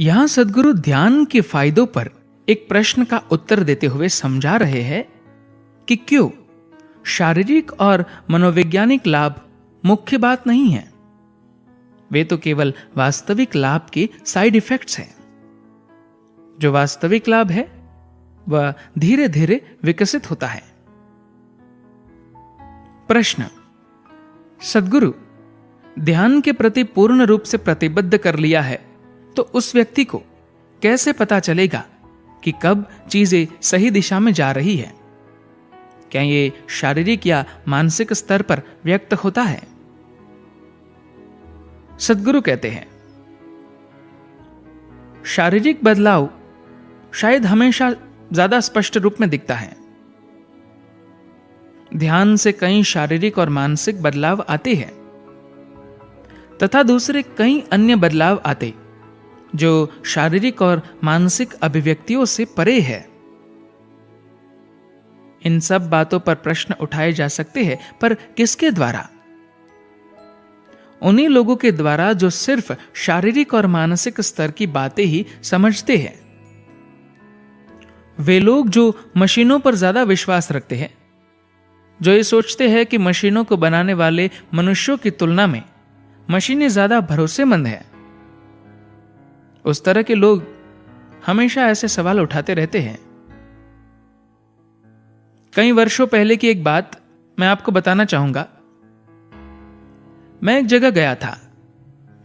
यहां सद्गुरु ध्यान के फायदों पर एक प्रश्न का उत्तर देते हुए समझा रहे हैं कि क्यों शारीरिक और मनोवैज्ञानिक लाभ मुख्य बात नहीं है। वे तो केवल वास्तविक लाभ के साइड इफेक्ट्स हैं। जो वास्तविक लाभ है वह धीरे धीरे विकसित होता है। प्रश्न: सद्गुरु, ध्यान के प्रति पूर्ण रूप से प्रतिबद्ध कर लिया है तो उस व्यक्ति को कैसे पता चलेगा कि कब चीजें सही दिशा में जा रही है? क्या ये शारीरिक या मानसिक स्तर पर व्यक्त होता है? सद्गुरु कहते हैं, शारीरिक बदलाव शायद हमेशा ज्यादा स्पष्ट रूप में दिखता है। ध्यान से कई शारीरिक और मानसिक बदलाव आते हैं तथा दूसरे कई अन्य बदलाव आते जो शारीरिक और मानसिक अभिव्यक्तियों से परे है। इन सब बातों पर प्रश्न उठाए जा सकते हैं, पर किसके द्वारा? उन्हीं लोगों के द्वारा जो सिर्फ शारीरिक और मानसिक स्तर की बातें ही समझते हैं। वे लोग जो मशीनों पर ज्यादा विश्वास रखते हैं, जो ये सोचते हैं कि मशीनों को बनाने वाले मनुष्यों की तुलना में मशीनें ज्यादा भरोसेमंद हैं। उस तरह के लोग हमेशा ऐसे सवाल उठाते रहते हैं। कई वर्षों पहले की एक बात मैं आपको बताना चाहूंगा। मैं एक जगह गया था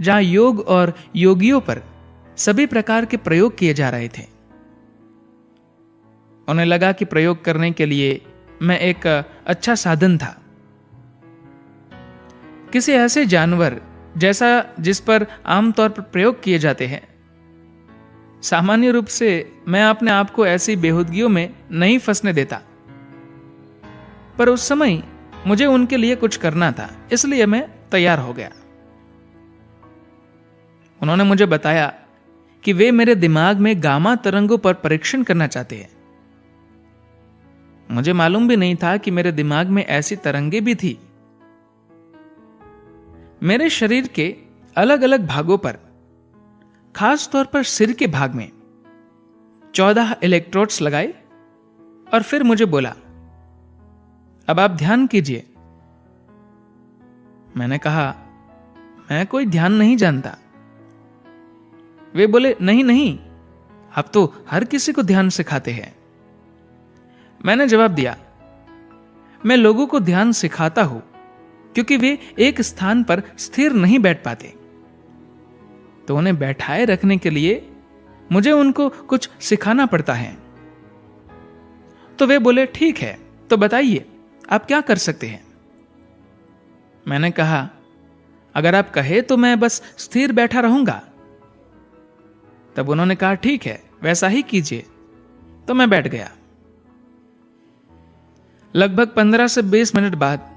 जहां योग और योगियों पर सभी प्रकार के प्रयोग किए जा रहे थे। उन्हें लगा कि प्रयोग करने के लिए मैं एक अच्छा साधन था। किसी ऐसे जानवर जैसा जिस पर आमतौर पर प्रयोग किए जाते हैं। सामान्य रूप से मैं अपने आप को ऐसी बेहूदगियों में नहीं फंसने देता, पर उस समय मुझे उनके लिए कुछ करना था, इसलिए मैं तैयार हो गया। उन्होंने मुझे बताया कि वे मेरे दिमाग में गामा तरंगों पर परीक्षण करना चाहते हैं। मुझे मालूम भी नहीं था कि मेरे दिमाग में ऐसी तरंगे भी थी। मेरे शरीर के अलग अलग भागों पर, खास तौर पर सिर के भाग में 14 इलेक्ट्रोड्स लगाए और फिर मुझे बोला, अब आप ध्यान कीजिए। मैंने कहा, मैं कोई ध्यान नहीं जानता। वे बोले, नहीं नहीं, आप तो हर किसी को ध्यान सिखाते हैं। मैंने जवाब दिया, मैं लोगों को ध्यान सिखाता हूं क्योंकि वे एक स्थान पर स्थिर नहीं बैठ पाते, तो उन्हें बैठाए रखने के लिए मुझे उनको कुछ सिखाना पड़ता है। तो वे बोले, ठीक है, तो बताइए आप क्या कर सकते हैं? मैंने कहा, अगर आप कहे तो मैं बस स्थिर बैठा रहूंगा। तब उन्होंने कहा, ठीक है, वैसा ही कीजिए। तो मैं बैठ गया। लगभग 15 से 20 मिनट बाद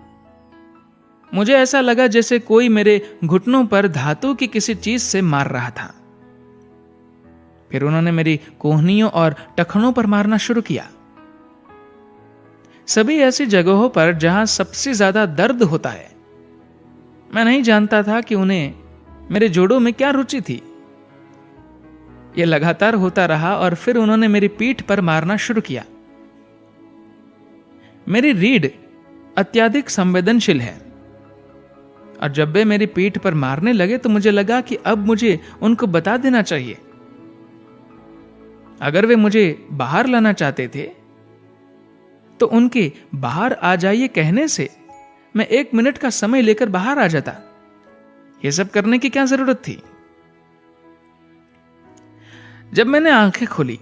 मुझे ऐसा लगा जैसे कोई मेरे घुटनों पर धातु की किसी चीज से मार रहा था। फिर उन्होंने मेरी कोहनियों और टखनों पर मारना शुरू किया। सभी ऐसी जगहों पर जहां सबसे ज्यादा दर्द होता है। मैं नहीं जानता था कि उन्हें मेरे जोड़ों में क्या रुचि थी। यह लगातार होता रहा और फिर उन्होंने मेरी पीठ पर मारना शुरू किया। मेरी रीढ़ अत्यधिक संवेदनशील है और जब वे मेरी पीठ पर मारने लगे तो मुझे लगा कि अब मुझे उनको बता देना चाहिए। अगर वे मुझे बाहर लाना चाहते थे तो उनके बाहर आ जाइए कहने से मैं 1 मिनट का समय लेकर बाहर आ जाता। यह सब करने की क्या जरूरत थी? जब मैंने आंखें खोली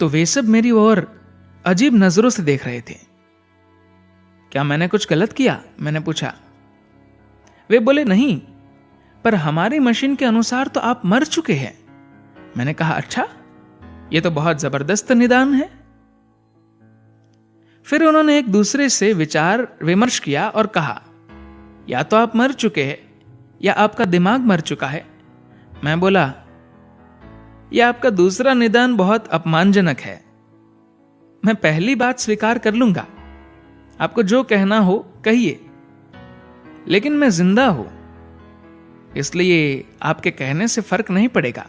तो वे सब मेरी ओर अजीब नजरों से देख रहे थे। क्या मैंने कुछ गलत किया? मैंने पूछा। वे बोले, नहीं, पर हमारी मशीन के अनुसार तो आप मर चुके हैं। मैंने कहा, अच्छा, यह तो बहुत जबरदस्त निदान है। फिर उन्होंने एक दूसरे से विचार विमर्श किया और कहा, या तो आप मर चुके हैं या आपका दिमाग मर चुका है। मैं बोला, यह आपका दूसरा निदान बहुत अपमानजनक है। मैं पहली बात स्वीकार कर लूंगा, आपको जो कहना हो कहिए, लेकिन मैं जिंदा हूं, इसलिए आपके कहने से फर्क नहीं पड़ेगा।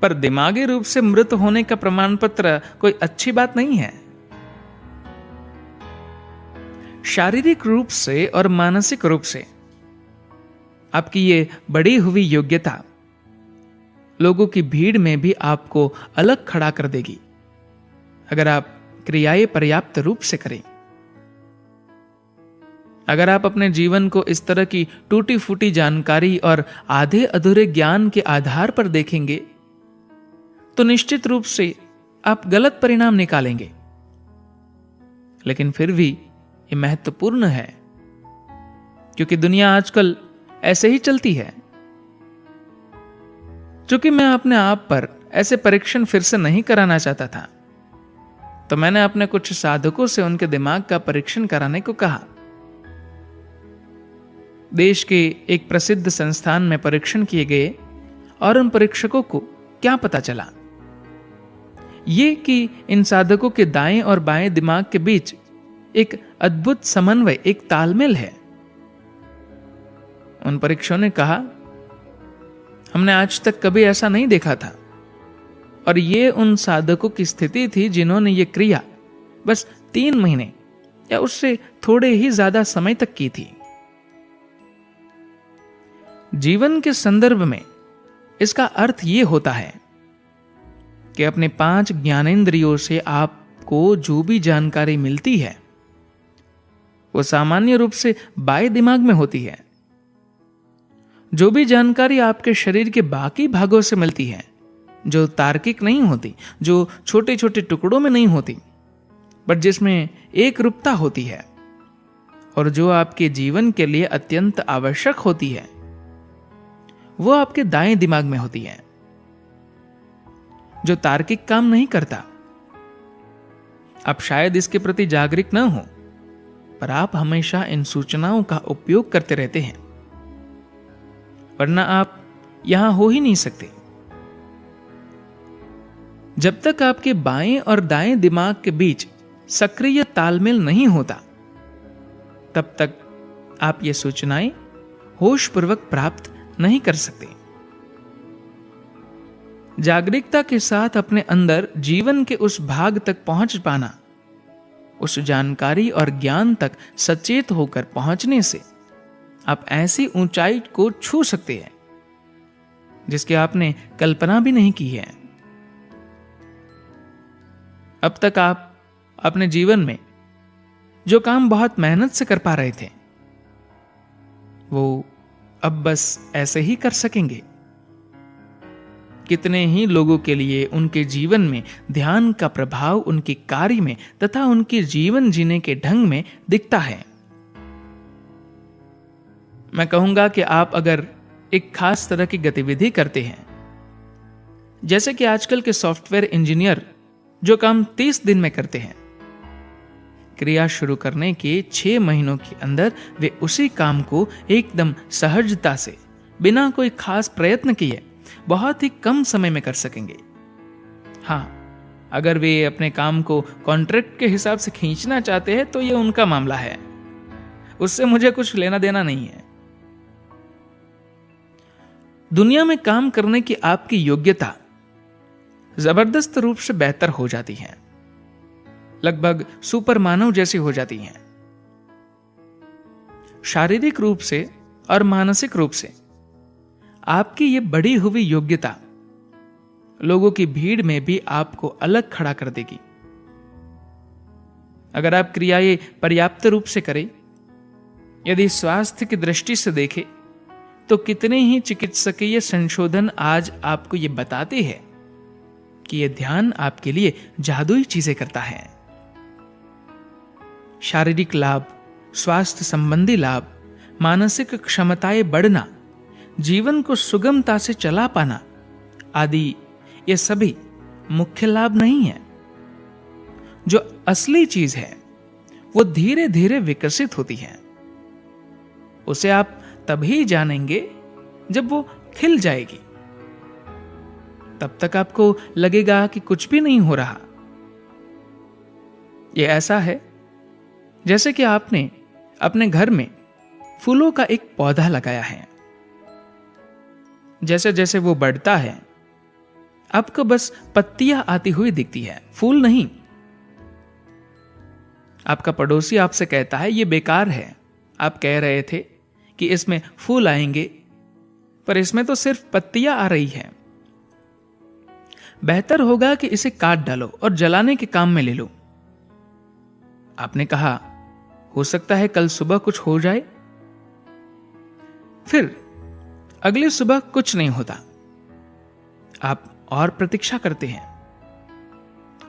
पर दिमागी रूप से मृत होने का प्रमाण पत्र कोई अच्छी बात नहीं है। शारीरिक रूप से और मानसिक रूप से आपकी ये बढ़ी हुई योग्यता लोगों की भीड़ में भी आपको अलग खड़ा कर देगी, अगर आप क्रियाएं पर्याप्त रूप से करें। अगर आप अपने जीवन को इस तरह की टूटी फूटी जानकारी और आधे अधूरे ज्ञान के आधार पर देखेंगे तो निश्चित रूप से आप गलत परिणाम निकालेंगे। लेकिन फिर भी ये महत्वपूर्ण है, क्योंकि दुनिया आजकल ऐसे ही चलती है। चूंकि मैं अपने आप पर ऐसे परीक्षण फिर से नहीं कराना चाहता था, तो मैंने अपने कुछ साधकों से उनके दिमाग का परीक्षण कराने को कहा। देश के एक प्रसिद्ध संस्थान में परीक्षण किए गए और उन परीक्षकों को क्या पता चला, ये कि इन साधकों के दाएं और बाएं दिमाग के बीच एक अद्भुत समन्वय, एक तालमेल है। उन परीक्षकों ने कहा, हमने आज तक कभी ऐसा नहीं देखा था, और ये उन साधकों की स्थिति थी जिन्होंने ये क्रिया बस 3 महीने या उससे थोड़े ही ज्यादा समय तक की थी। जीवन के संदर्भ में इसका अर्थ ये होता है कि अपने 5 ज्ञानेंद्रियों से आपको जो भी जानकारी मिलती है वो सामान्य रूप से बाएं दिमाग में होती है। जो भी जानकारी आपके शरीर के बाकी भागों से मिलती है, जो तार्किक नहीं होती, जो छोटे छोटे टुकड़ों में नहीं होती, बट जिसमें एक रूपता होती है और जो आपके जीवन के लिए अत्यंत आवश्यक होती है, वो आपके दाएं दिमाग में होती है। जो तार्किक काम नहीं करता, आप शायद इसके प्रति जागरूक न हो, पर आप हमेशा इन सूचनाओं का उपयोग करते रहते हैं, वरना आप यहां हो ही नहीं सकते। जब तक आपके बाएं और दाएं दिमाग के बीच सक्रिय तालमेल नहीं होता, तब तक आप ये सूचनाएं होशपूर्वक प्राप्त नहीं कर सकते। जागरूकता के साथ अपने अंदर जीवन के उस भाग तक पहुंच पाना, उस जानकारी और ज्ञान तक सचेत होकर पहुंचने से आप ऐसी ऊंचाई को छू सकते हैं जिसकी आपने कल्पना भी नहीं की है। अब तक आप अपने जीवन में जो काम बहुत मेहनत से कर पा रहे थे, वो अब बस ऐसे ही कर सकेंगे। कितने ही लोगों के लिए उनके जीवन में ध्यान का प्रभाव उनके कार्य में तथा उनके जीवन जीने के ढंग में दिखता है। मैं कहूंगा कि आप अगर एक खास तरह की गतिविधि करते हैं, जैसे कि आजकल के सॉफ्टवेयर इंजीनियर जो काम 30 दिन में करते हैं, क्रिया शुरू करने के 6 महीनों के अंदर वे उसी काम को एकदम सहजता से, बिना कोई खास प्रयत्न किए, बहुत ही कम समय में कर सकेंगे। हाँ, अगर वे अपने काम को कॉन्ट्रैक्ट के हिसाब से खींचना चाहते हैं तो यह उनका मामला है, उससे मुझे कुछ लेना देना नहीं है। दुनिया में काम करने की आपकी योग्यता जबरदस्त रूप से बेहतर हो जाती है, लगभग सुपर मानव जैसी हो जाती हैं। शारीरिक रूप से और मानसिक रूप से आपकी ये बढ़ी हुई योग्यता लोगों की भीड़ में भी आपको अलग खड़ा कर देगी। अगर आप क्रियाएं पर्याप्त रूप से करें, यदि स्वास्थ्य की दृष्टि से देखें, तो कितने ही चिकित्सकीय संशोधन आज आपको ये बताते हैं कि यह ध्यान आपके लिए जादुई चीजें करता है। शारीरिक लाभ, स्वास्थ्य संबंधी लाभ, मानसिक क्षमताएं बढ़ना, जीवन को सुगमता से चला पाना आदि, ये सभी मुख्य लाभ नहीं है। जो असली चीज है वो धीरे धीरे विकसित होती है। उसे आप तभी जानेंगे जब वो खिल जाएगी। तब तक आपको लगेगा कि कुछ भी नहीं हो रहा। यह ऐसा है जैसे कि आपने अपने घर में फूलों का एक पौधा लगाया है। जैसे जैसे वो बढ़ता है, आपको बस पत्तियां आती हुई दिखती है, फूल नहीं। आपका पड़ोसी आपसे कहता है ये बेकार है, आप कह रहे थे कि इसमें फूल आएंगे, पर इसमें तो सिर्फ पत्तियां आ रही हैं। बेहतर होगा कि इसे काट डालो और जलाने के काम में ले लो। आपने कहा, हो सकता है कल सुबह कुछ हो जाए। फिर अगली सुबह कुछ नहीं होता। आप और प्रतीक्षा करते हैं।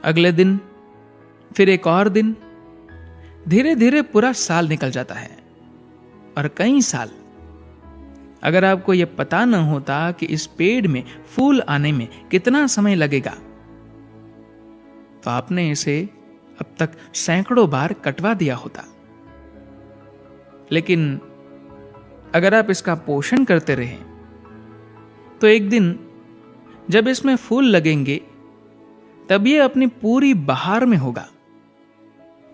अगले दिन, फिर एक और दिन, धीरे धीरे पूरा साल निकल जाता है, और कई साल। अगर आपको यह पता न होता कि इस पेड़ में फूल आने में कितना समय लगेगा, तो आपने इसे अब तक सैकड़ों बार कटवा दिया होता। लेकिन अगर आप इसका पोषण करते रहें, तो एक दिन जब इसमें फूल लगेंगे, तब ये अपनी पूरी बहार में होगा।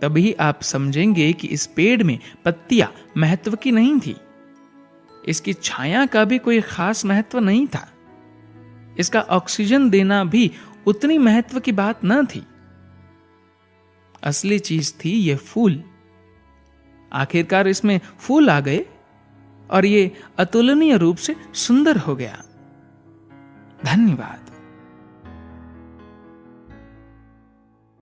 तभी आप समझेंगे कि इस पेड़ में पत्तियां महत्व की नहीं थी, इसकी छाया का भी कोई खास महत्व नहीं था, इसका ऑक्सीजन देना भी उतनी महत्व की बात न थी। असली चीज थी ये फूल। आखिरकार इसमें फूल आ गए और ये अतुलनीय रूप से सुंदर हो गया। धन्यवाद।